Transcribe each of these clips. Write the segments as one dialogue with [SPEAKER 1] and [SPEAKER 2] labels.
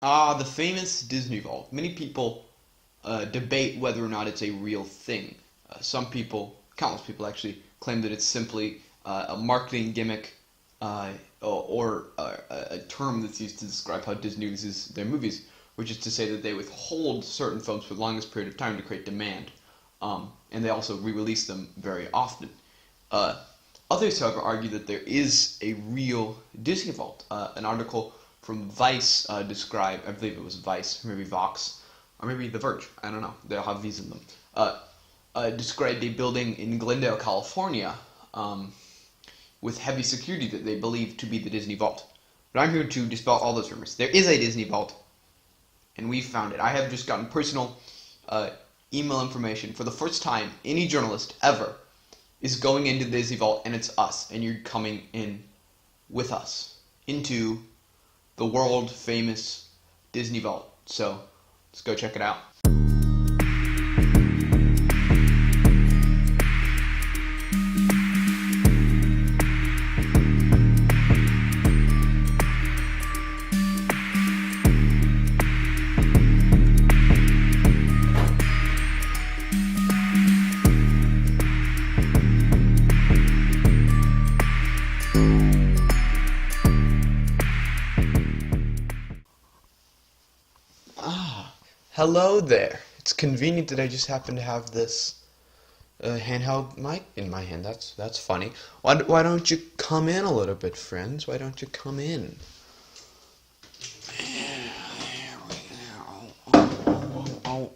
[SPEAKER 1] The famous Disney Vault. Many people debate whether or not it's a real thing. Some people, countless people actually, claim that it's simply a marketing gimmick or a term that's used to describe how Disney uses their movies, which is to say that they withhold certain films for the longest period of time to create demand. And they also re-release them very often. Others, however, argue that there is a real Disney Vault. An article from Vice described, I believe it was Vice, maybe Vox, or maybe The Verge, I don't know, they'll have these in them, described a building in Glendale, California, with heavy security that they believe to be the Disney Vault. But I'm here to dispel all those rumors. There is a Disney Vault, and we found it. I have just gotten personal email information. For the first time, any journalist ever is going into the Disney Vault, and it's us, and you're coming in with us into the world-famous Disney Vault. So, let's go check it out. Hello there. It's convenient that I just happen to have this handheld mic in my hand. That's funny. Why don't you come in a little bit, friends? Why don't you come in? There we go. Oh.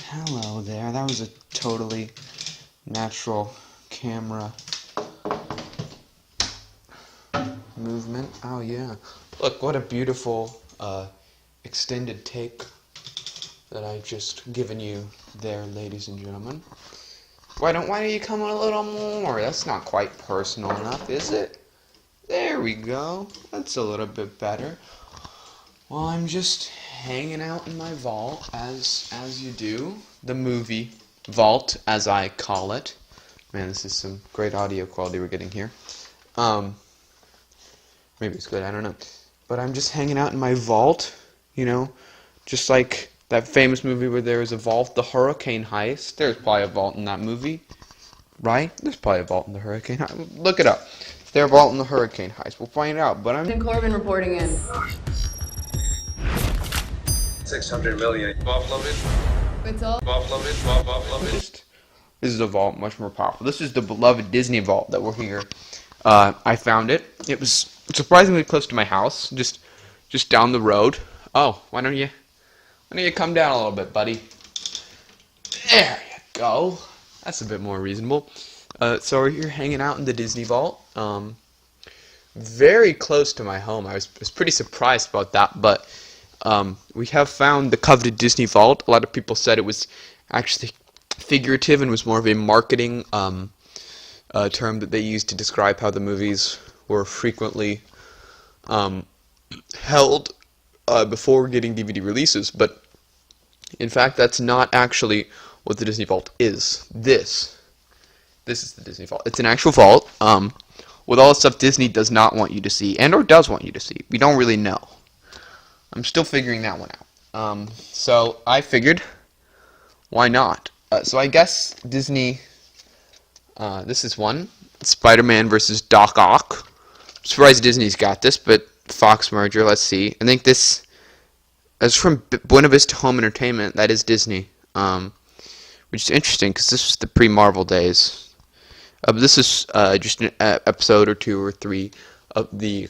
[SPEAKER 1] Hello there. That was a totally natural camera movement. Oh yeah. Look, what a beautiful extended take that I've just given you there, ladies and gentlemen. Why don't you come a little more? That's not quite personal enough, is it? There we go. That's a little bit better. Well, I'm just hanging out in my vault, as you do. The movie vault, as I call it. Man, this is some great audio quality we're getting here. Maybe it's good, I don't know. But I'm just hanging out in my vault, you know, just like that famous movie where there was a vault, The Hurricane Heist. There's probably a vault in that movie, right? There's probably a vault in The Hurricane Heist. Look it up. Is there a vault in The Hurricane Heist? We'll find out, but I'm...
[SPEAKER 2] Corbin reporting in.
[SPEAKER 3] 600 million. Buffalo.
[SPEAKER 2] It's all.
[SPEAKER 3] Buffalo.
[SPEAKER 1] This is a vault much more powerful. This is the beloved Disney vault that we're here. I found it. It was surprisingly close to my house, just down the road. Oh, why don't you come down a little bit, buddy? There you go. That's a bit more reasonable. So we're here hanging out in the Disney Vault. Very close to my home. I was pretty surprised about that, but we have found the coveted Disney Vault. A lot of people said it was actually figurative and was more of a marketing term that they used to describe how the movies were frequently held before getting DVD releases, but in fact that's not actually what the Disney Vault is. This is the Disney Vault. It's an actual vault with all the stuff Disney does not want you to see, and or does want you to see. We don't really know. I'm still figuring that one out. So I figured, why not? So I guess Disney, this is one, Spider-Man versus Doc Ock. I'm surprised Disney's got this, but Fox merger, let's see. I think this is from Buena Vista Home Entertainment. That is Disney, which is interesting because this was the pre-Marvel days. This is just an episode or 2 or 3 of the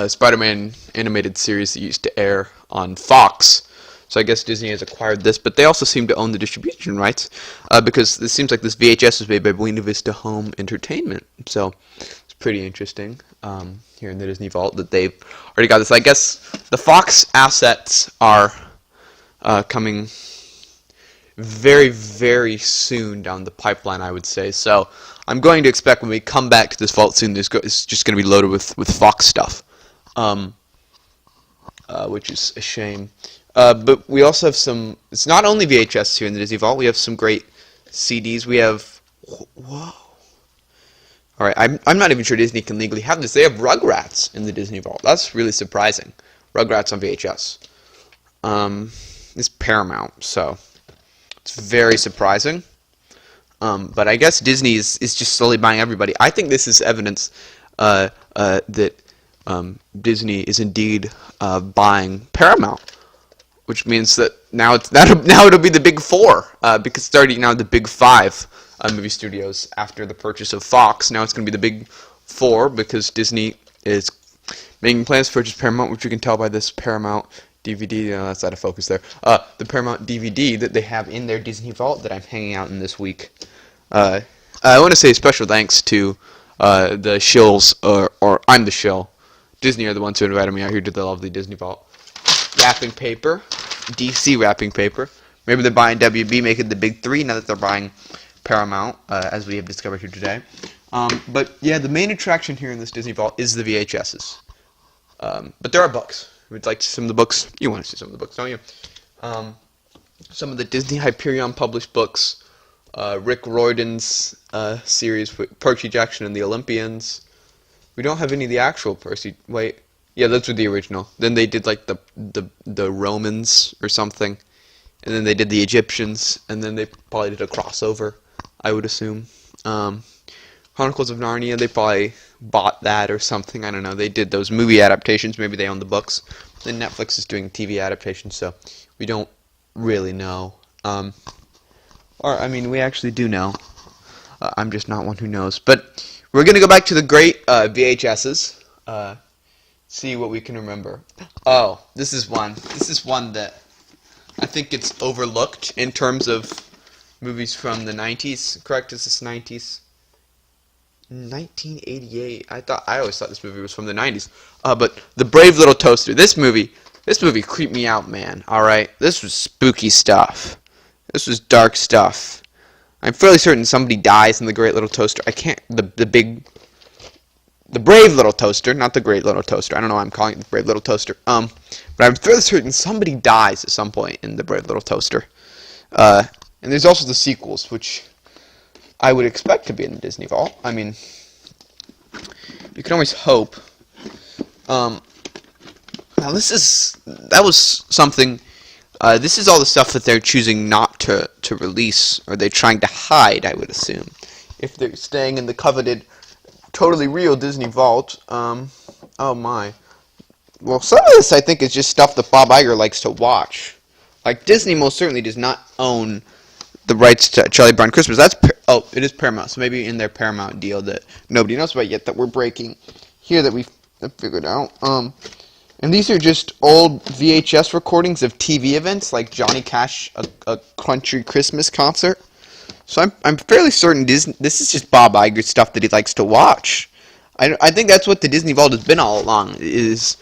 [SPEAKER 1] Spider-Man animated series that used to air on Fox. So I guess Disney has acquired this, but they also seem to own the distribution rights because it seems like this VHS was made by Buena Vista Home Entertainment. So it's pretty interesting here in the Disney Vault that they've already got this. I guess the Fox assets are coming very, very soon down the pipeline, I would say. So I'm going to expect when we come back to this vault soon, it's just going to be loaded with Fox stuff, which is a shame. But we also have some, it's not only VHS here in the Disney Vault, we have some great CDs. We have, whoa, Alright, I'm not even sure Disney can legally have this. They have Rugrats in the Disney Vault. That's really surprising. Rugrats on VHS. It's Paramount, so it's very surprising. But I guess Disney is just slowly buying everybody. I think this is evidence that Disney is indeed buying Paramount, which means that now it'll be the big four, because it's already now the big five movie studios after the purchase of Fox. Now it's going to be the big four because Disney is making plans to purchase Paramount, which you can tell by this Paramount DVD. That's out of focus there. The Paramount DVD that they have in their Disney Vault that I'm hanging out in this week. I want to say special thanks to the shills, or I'm the shill. Disney are the ones who invited me out here to the lovely Disney Vault. Wrapping paper, DC wrapping paper. Maybe they're buying WB, making the big three now that they're buying Paramount, as we have discovered here today. But yeah, the main attraction here in this Disney Vault is the VHSs. But there are books. We'd like to see some of the books. You want to see some of the books, don't you? Some of the Disney Hyperion published books. Rick Riordan's series with Percy Jackson and the Olympians. We don't have any of the actual Percy. Wait, yeah, those were the original. Then they did like the Romans or something, and then they did the Egyptians, and then they probably did a crossover, I would assume. Chronicles of Narnia, they probably bought that or something. I don't know. They did those movie adaptations. Maybe they own the books. Then Netflix is doing TV adaptations, so we don't really know. Or, I mean, we actually do know. I'm just not one who knows. But we're going to go back to the great VHSs. See what we can remember. Oh, this is one. This is one that I think it's overlooked in terms of movies from the 90s. Correct? Is this 90s? 1988. I always thought this movie was from the 90s. But The Brave Little Toaster. This movie creeped me out, man. All right, this was spooky stuff. This was dark stuff. I'm fairly certain somebody dies in The Great Little Toaster. I can't. The Brave Little Toaster, not The Great Little Toaster. I don't know why I'm calling it The Brave Little Toaster. But I'm fairly certain somebody dies at some point in The Brave Little Toaster. And there's also the sequels, which I would expect to be in the Disney Vault. I mean, you can always hope. Now that was something. This is all the stuff that they're choosing not to release, or they're trying to hide, I would assume, if they're staying in the coveted, totally real Disney Vault. Oh my. Well, some of this I think is just stuff that Bob Iger likes to watch. Like, Disney most certainly does not own the rights to Charlie Brown Christmas. It is Paramount, so maybe in their Paramount deal that nobody knows about yet that we're breaking here that we've figured out. And these are just old VHS recordings of TV events, like Johnny Cash, a country Christmas concert. So I'm fairly certain this is just Bob Iger stuff that he likes to watch. I think that's what the Disney Vault has been all along, is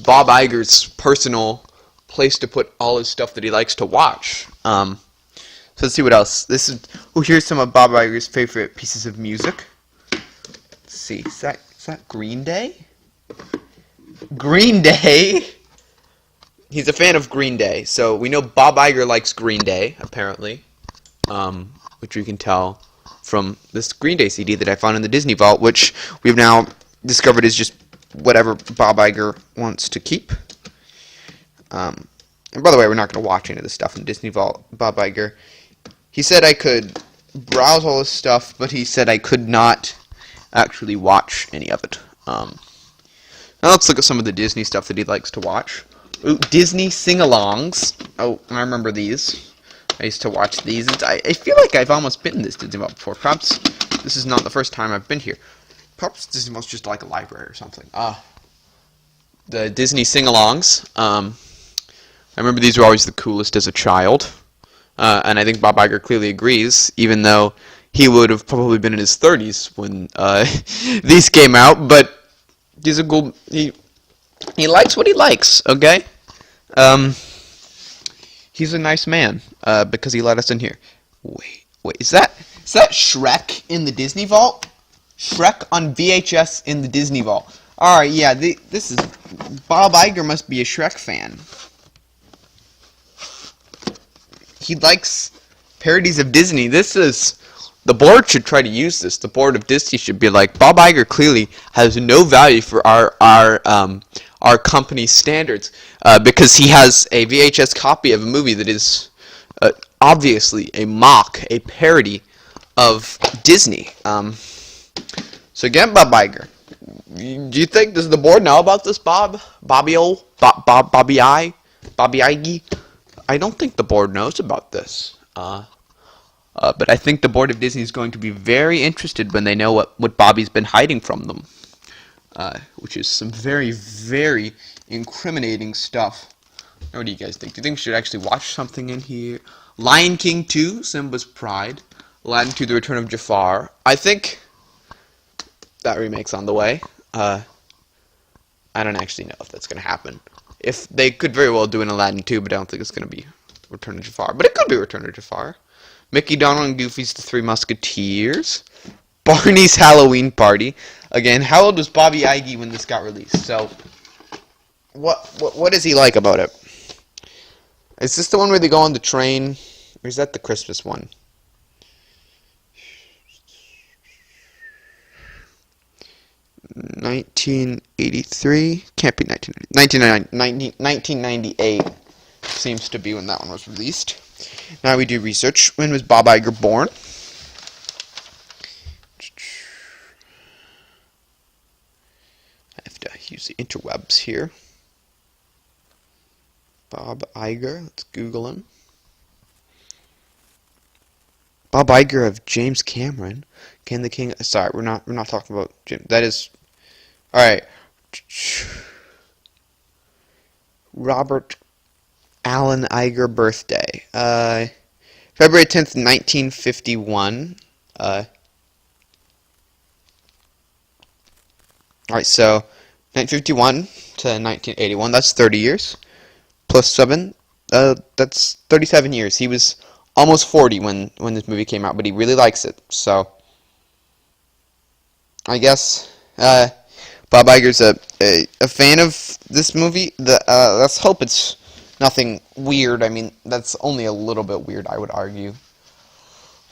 [SPEAKER 1] Bob Iger's personal place to put all his stuff that he likes to watch. So let's see what else. Here's some of Bob Iger's favorite pieces of music. Let's see, is that Green Day? Green Day? He's a fan of Green Day, so we know Bob Iger likes Green Day, apparently, which we can tell from this Green Day CD that I found in the Disney Vault, which we've now discovered is just whatever Bob Iger wants to keep. And by the way, we're not going to watch any of this stuff in Disney Vault. Bob Iger, he said I could browse all this stuff, but he said I could not actually watch any of it. Now let's look at some of the Disney stuff that he likes to watch. Ooh, Disney sing-alongs. Oh, I remember these. I used to watch these. I feel like I've almost been in this Disney Vault before. Perhaps this is not the first time I've been here. Perhaps Disney Vault's just like a library or something. The Disney sing-alongs. I remember these were always the coolest as a child. And I think Bob Iger clearly agrees, even though he would have probably been in his 30s when these came out. But he's a cool. He likes what he likes. Okay. He's a nice man because he let us in here. Wait, is that Shrek in the Disney Vault? Shrek on VHS in the Disney Vault. All right, yeah. This is Bob Iger must be a Shrek fan. He likes parodies of Disney. This is the board should try to use this. The board of Disney should be like, Bob Iger clearly has no value for our company's standards because he has a VHS copy of a movie that is obviously a mock, a parody of Disney. So again, Bob Iger, do you think, does the board know about this, Bobby Iger? I don't think the board knows about this. But I think the board of Disney is going to be very interested when they know what Bobby's been hiding from them. Which is some very, very incriminating stuff. Now, what do you guys think? Do you think we should actually watch something in here? Lion King 2, Simba's Pride. Aladdin 2, The Return of Jafar. I think that remake's on the way. I don't actually know if that's going to happen. If they could very well do an Aladdin 2, but I don't think it's going to be Return of Jafar. But it could be Return of Jafar. Mickey, Donald, and Goofy's The Three Musketeers. Barney's Halloween Party. Again, how old was Bobby Iger when this got released? So, what is he like about it? Is this the one where they go on the train? Or is that the Christmas one? $1983? Can't be 1998 seems to be when that one was released. Now we do research. When was Bob Iger born? I have to use the interwebs here. Bob Iger. Let's Google him. Bob Iger of James Cameron. Can the King? Sorry, we're not talking about Jim. That is. All right. Robert Allen Iger birthday. February 10th, 1951. Alright, so 1951 to 1981, that's 30 years. Plus 7, that's 37 years. He was almost 40 when this movie came out, but he really likes it. So, I guess Bob Iger's a fan of this movie. Let's hope it's nothing weird. I mean, that's only a little bit weird, I would argue.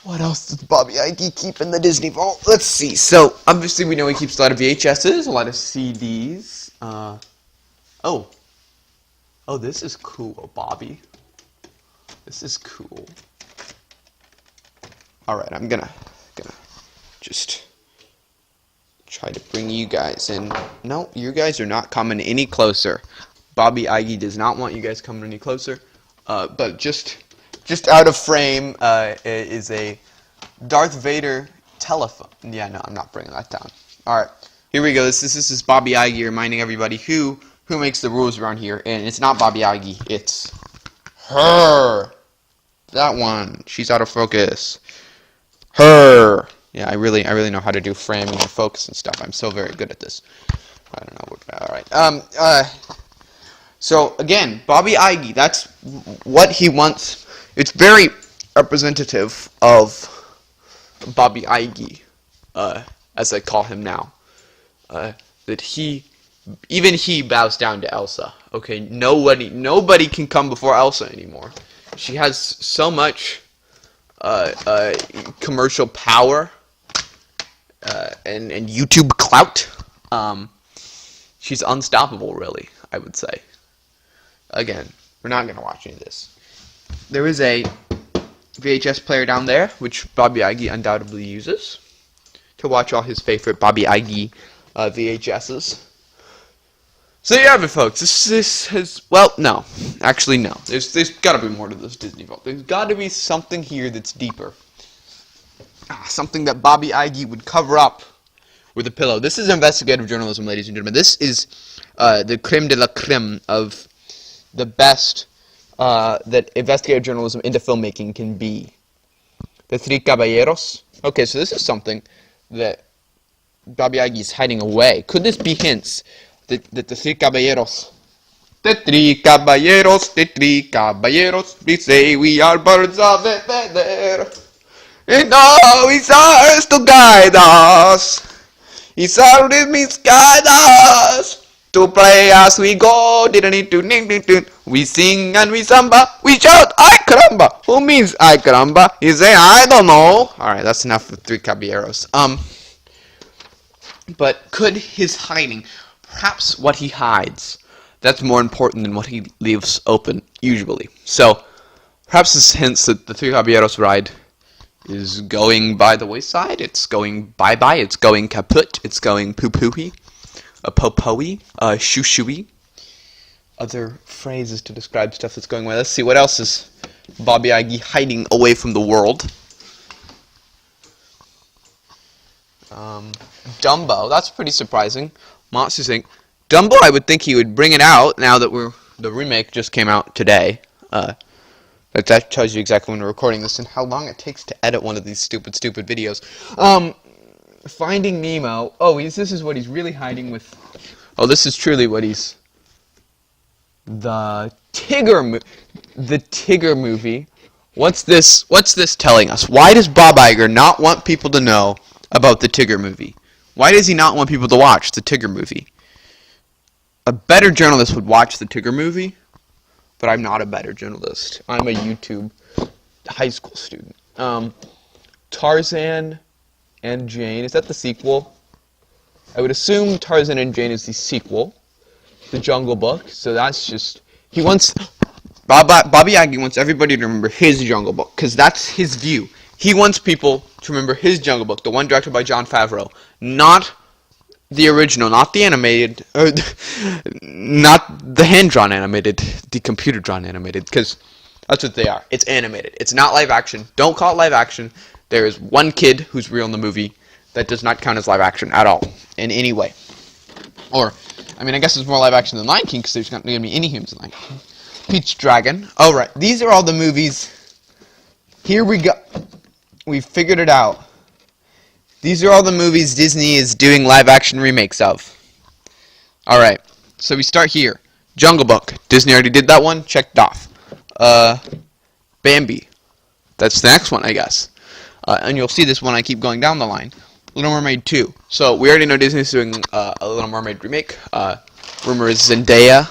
[SPEAKER 1] What else does Bobby Iger keep in the Disney vault? Let's see. So, obviously we know he keeps a lot of VHSs, a lot of CDs. Oh, this is cool, Bobby. This is cool. Alright, I'm gonna just try to bring you guys in. No, you guys are not coming any closer. Bobby Iger does not want you guys coming any closer. But just out of frame is a Darth Vader telephone. Yeah, no, I'm not bringing that down. All right, here we go. This is Bobby Iger reminding everybody who makes the rules around here, and it's not Bobby Iger. It's her. That one. She's out of focus. Her. Yeah, I really know how to do framing and focus and stuff. I'm so very good at this. I don't know. All right. So again, Bobby Iger. That's what he wants. It's very representative of Bobby Iger, as I call him now. That even he bows down to Elsa. Okay, nobody can come before Elsa anymore. She has so much commercial power and YouTube clout. She's unstoppable, really, I would say. Again, we're not going to watch any of this. There is a VHS player down there, which Bobby Iger undoubtedly uses to watch all his favorite Bobby Iger VHSs. So you have it, folks. This has, well, no. Actually, no. There's got to be more to this Disney vault. There's got to be something here that's deeper. Something that Bobby Iger would cover up with a pillow. This is investigative journalism, ladies and gentlemen. This is the creme de la creme of the best that investigative journalism into filmmaking can be. The Three Caballeros. Okay, so this is something that Bobby Iger is hiding away. Could this be hints that the Three Caballeros, the Three Caballeros, we say we are birds of a feather, and now it's ours to guide us. It's our rhythms guide us. To play as we go, we sing and we samba, we shout Ay caramba! Who means ay caramba? You say I don't know. Alright, that's enough of Three Caballeros. But could his hiding, perhaps what he hides, that's more important than what he leaves open, usually. So, perhaps this hints that the Three Caballeros ride is going by the wayside, it's going bye-bye, it's going kaput, it's going poo-poo-y, po-po-y, shoo-shoo-y. Other phrases to describe stuff that's going away. Let's see, what else is Bobby Ige hiding away from the world? Dumbo, that's pretty surprising. Matsu saying, Dumbo, I would think he would bring it out now that the remake just came out today. That tells you exactly when we're recording this and how long it takes to edit one of these stupid videos. Finding Nemo. Oh, this is what he's really hiding with. Oh, this is truly what he's. The Tigger movie. What's this telling us? Why does Bob Iger not want people to know about the Tigger movie? Why does he not want people to watch the Tigger movie? A better journalist would watch the Tigger movie, but I'm not a better journalist. I'm a YouTube high school student. Tarzan and Jane, is that the sequel? I would assume Tarzan and Jane is the sequel. The Jungle Book, so that's just, he wants, Bobby Ige wants everybody to remember his Jungle Book, because that's his view. He wants people to remember his Jungle Book, the one directed by Jon Favreau, not the original, not the animated, or not the hand-drawn animated, the computer-drawn animated, because that's what they are. It's animated. It's not live action. Don't call it live action. There is one kid who's real in the movie. That does not count as live action at all, in any way. Or, I mean, I guess it's more live action than Lion King, because there's not going to be any humans in Lion King. Peach Dragon. Oh, right. These are all the movies. Here we go. We figured it out. These are all the movies Disney is doing live action remakes of. Alright. So we start here. Jungle Book. Disney already did that one. Checked off. Bambi. That's the next one, I guess. And you'll see this when I keep going down the line. Little Mermaid 2. So we already know Disney's doing a Little Mermaid remake. Rumor is Zendaya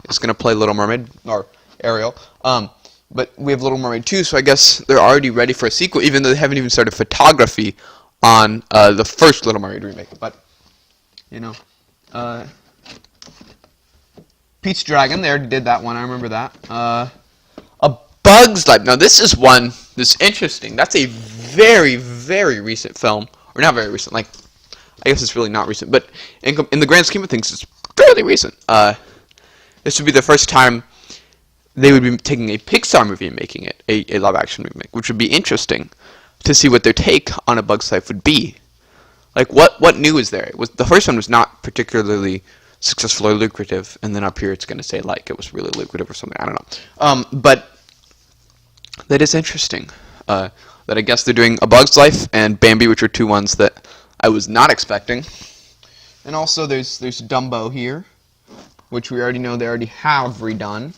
[SPEAKER 1] is going to play Little Mermaid, or Ariel. But we have Little Mermaid 2, so I guess they're already ready for a sequel, even though they haven't even started photography on the first Little Mermaid remake. But, you know, Peach Dragon, they already did that one, I remember that. A Bug's Life. Now this is one that's interesting. That's a very, very recent film. Or not very recent, like, I guess it's really not recent, but in the grand scheme of things, it's fairly recent. This would be the first time they would be taking a Pixar movie and making it a live-action remake, which would be interesting to see what their take on A Bug's Life would be. Like, what new is there? The first one was not particularly successful or lucrative, and then up here it's going to say, like, it was really lucrative or something, I don't know. But that is interesting. That I guess they're doing A Bug's Life and Bambi, which are two ones that I was not expecting. And also there's Dumbo here, which we already know they already have redone,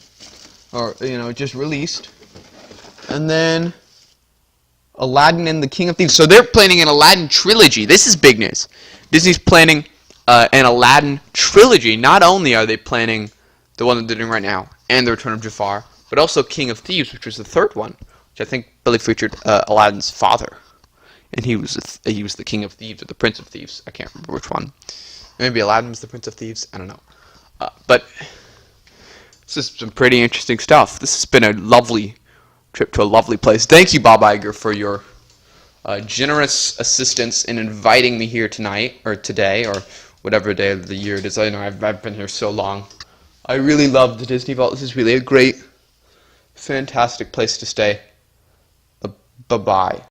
[SPEAKER 1] or, you know, just released. And then Aladdin and the King of Thieves. So they're planning an Aladdin trilogy. This is big news. Disney's planning an Aladdin trilogy. Not only are they planning the one that they're doing right now, and The Return of Jafar, but also King of Thieves, which was the third one, which I think Billy featured Aladdin's father, and he was the King of Thieves or the Prince of Thieves. I can't remember which one. Maybe Aladdin was the Prince of Thieves. I don't know. But this is some pretty interesting stuff. This has been a lovely trip to a lovely place. Thank you, Bob Iger, for your generous assistance in inviting me here tonight or today or whatever day of the year it is. I know I've been here so long. I really love the Disney Vault. This is really a great, fantastic place to stay. Bye-bye.